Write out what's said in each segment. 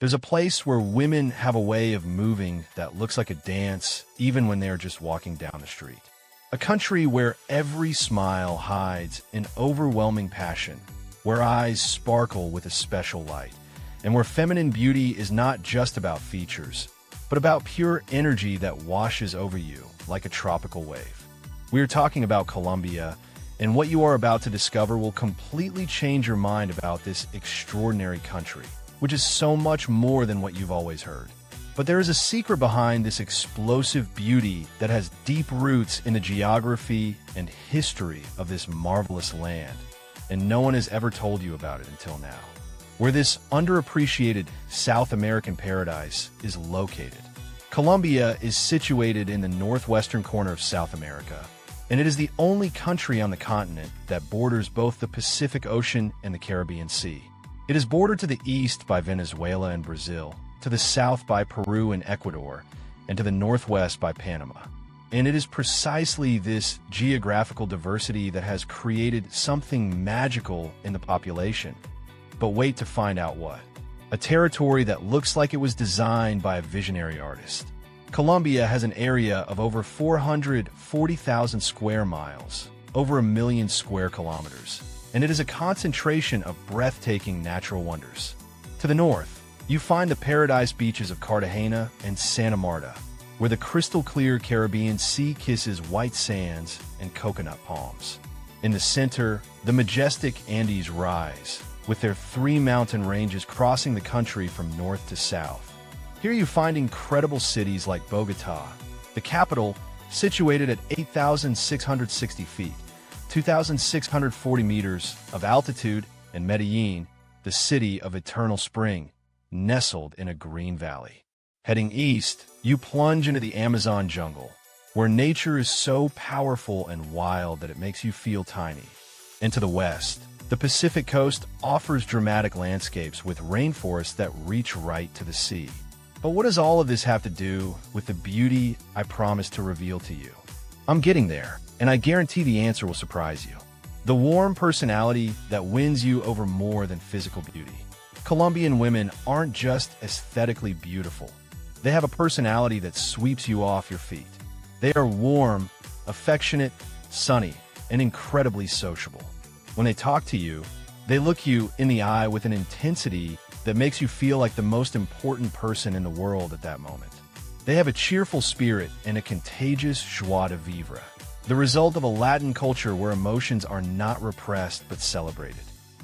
There's a place where women have a way of moving that looks like a dance, even when they're just walking down the street. A country where every smile hides an overwhelming passion, where eyes sparkle with a special light, and where feminine beauty is not just about features, but about pure energy that washes over you like a tropical wave. We are talking about Colombia, and what you are about to discover will completely change your mind about this extraordinary country, which is so much more than what you've always heard. But there is a secret behind this explosive beauty that has deep roots in the geography and history of this marvelous land, and no one has ever told you about it until now. Where this underappreciated South American paradise is located. Colombia is situated in the northwestern corner of South America, and it is the only country on the continent that borders both the Pacific Ocean and the Caribbean Sea. It is bordered to the east by Venezuela and Brazil, to the south by Peru and Ecuador, and to the northwest by Panama. And it is precisely this geographical diversity that has created something magical in the population. But wait to find out what. A territory that looks like it was designed by a visionary artist. Colombia has an area of over 440,000 square miles, over 1 million square kilometers, and it is a concentration of breathtaking natural wonders. To the north, you find the paradise beaches of Cartagena and Santa Marta, where the crystal-clear Caribbean Sea kisses white sands and coconut palms. In the center, the majestic Andes rise, with their 3 mountain ranges crossing the country from north to south. Here you find incredible cities like Bogotá, the capital, situated at 8,660 feet, 2,640 meters of altitude, and Medellín, the city of eternal spring, nestled in a green valley. Heading east, you plunge into the Amazon jungle, where nature is so powerful and wild that it makes you feel tiny. And to the west, the Pacific coast offers dramatic landscapes with rainforests that reach right to the sea. But what does all of this have to do with the beauty I promised to reveal to you? I'm getting there, and I guarantee the answer will surprise you. The warm personality that wins you over more than physical beauty. Colombian women aren't just aesthetically beautiful. They have a personality that sweeps you off your feet. They are warm, affectionate, sunny, and incredibly sociable. When they talk to you, they look you in the eye with an intensity that makes you feel like the most important person in the world at that moment. They have a cheerful spirit and a contagious joie de vivre, the result of a Latin culture where emotions are not repressed but celebrated.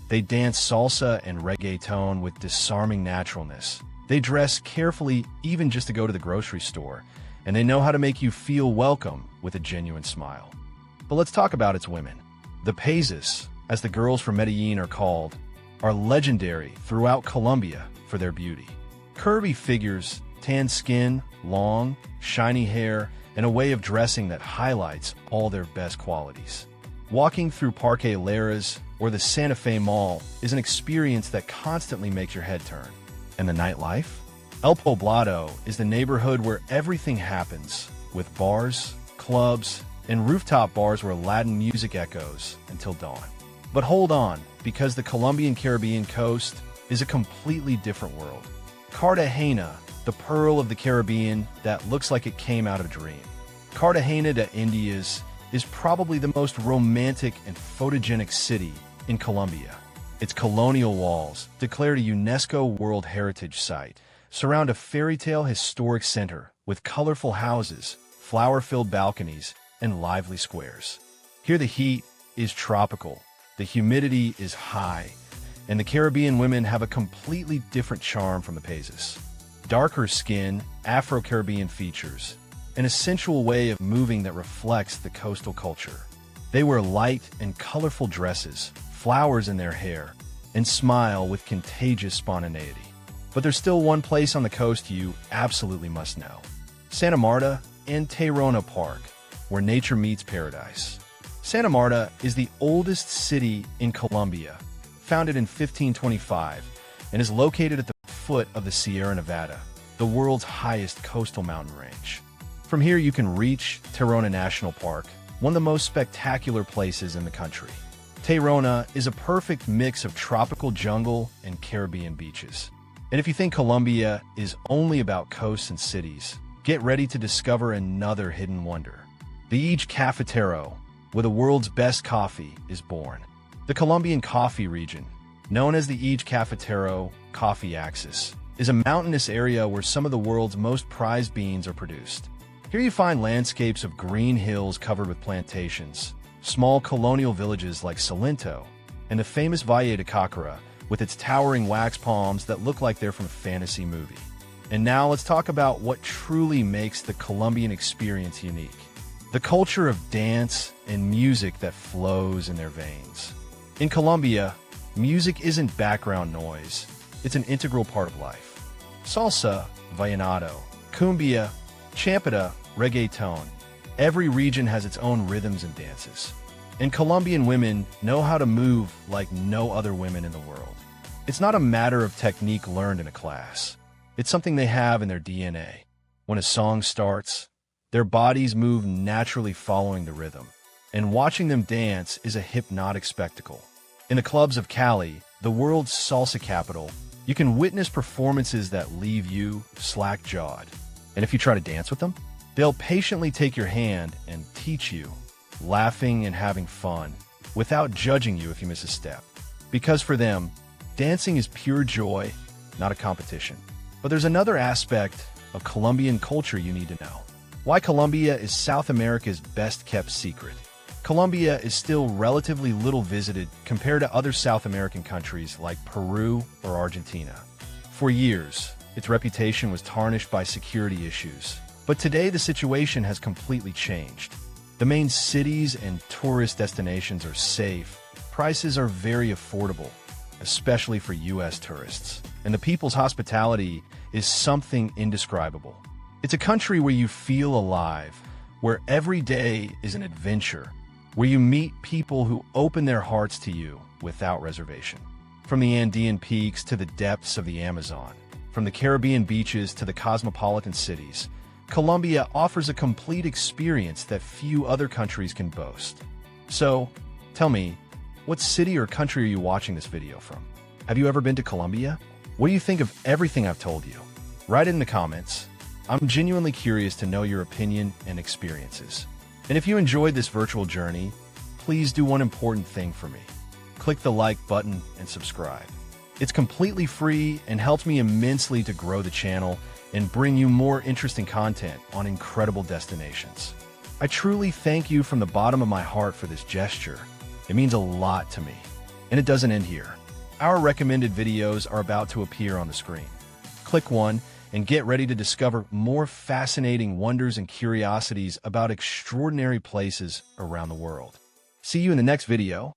They dance salsa and reggaeton with disarming naturalness. They dress carefully even just to go to the grocery store, and they know how to make you feel welcome with a genuine smile. But let's talk about its women. The paisas, as the girls from Medellín are called, are legendary throughout Colombia for their beauty. Curvy figures, tan skin, long, shiny hair, and a way of dressing that highlights all their best qualities. Walking through Parque Lleras or the Santa Fe Mall is an experience that constantly makes your head turn. And the nightlife? El Poblado is the neighborhood where everything happens, with bars, clubs, and rooftop bars where Latin music echoes until dawn. But hold on, because the Colombian Caribbean coast is a completely different world. Cartagena, the pearl of the Caribbean that looks like it came out of a dream. Cartagena de Indias is probably the most romantic and photogenic city in Colombia. Its colonial walls, declared a UNESCO World Heritage Site, surround a fairy tale historic center with colorful houses, flower-filled balconies, and lively squares. Here the heat is tropical, the humidity is high, and the Caribbean women have a completely different charm from the paisas. Darker skin, Afro-Caribbean features, and a sensual way of moving that reflects the coastal culture. They wear light and colorful dresses, flowers in their hair, and smile with contagious spontaneity. But there's still one place on the coast you absolutely must know. Santa Marta and Tayrona Park, where nature meets paradise. Santa Marta is the oldest city in Colombia, founded in 1525, and is located at the foot of the Sierra Nevada, the world's highest coastal mountain range. From here you can reach Tayrona National Park, one of the most spectacular places in the country. Tayrona is a perfect mix of tropical jungle and Caribbean beaches. And if you think Colombia is only about coasts and cities, get ready to discover another hidden wonder. The Eje Cafetero, where the world's best coffee is born. The Colombian coffee region, known as the Eje Cafetero coffee axis, is a mountainous area where some of the world's most prized beans are produced. Here you find landscapes of green hills covered with plantations, small colonial villages like Salento, and the famous Valle de Cauca with its towering wax palms that look like they're from a fantasy movie. And now let's talk about what truly makes the Colombian experience unique. The culture of dance and music that flows in their veins. In Colombia, music isn't background noise, it's an integral part of life. Salsa, vallenato, cumbia, champeta, reggaeton. Every region has its own rhythms and dances. And Colombian women know how to move like no other women in the world. It's not a matter of technique learned in a class. It's something they have in their DNA. When a song starts, their bodies move naturally following the rhythm. And watching them dance is a hypnotic spectacle. In the clubs of Cali, the world's salsa capital, you can witness performances that leave you slack-jawed. And if you try to dance with them, they'll patiently take your hand and teach you, laughing and having fun, without judging you if you miss a step. Because for them, dancing is pure joy, not a competition. But there's another aspect of Colombian culture you need to know. Why Colombia is South America's best-kept secret. Colombia is still relatively little visited compared to other South American countries like Peru or Argentina. For years, its reputation was tarnished by security issues. But today the situation has completely changed. The main cities and tourist destinations are safe. Prices are very affordable, especially for U.S. tourists. And the people's hospitality is something indescribable. It's a country where you feel alive, where every day is an adventure, where you meet people who open their hearts to you without reservation. From the Andean peaks to the depths of the Amazon, from the Caribbean beaches to the cosmopolitan cities, Colombia offers a complete experience that few other countries can boast. So, tell me, what city or country are you watching this video from? Have you ever been to Colombia? What do you think of everything I've told you? Write it in the comments. I'm genuinely curious to know your opinion and experiences. And if you enjoyed this virtual journey, please do one important thing for me. Click the like button and subscribe. It's completely free and helps me immensely to grow the channel and bring you more interesting content on incredible destinations. I truly thank you from the bottom of my heart for this gesture. It means a lot to me. And it doesn't end here. Our recommended videos are about to appear on the screen. Click one and get ready to discover more fascinating wonders and curiosities about extraordinary places around the world. See you in the next video.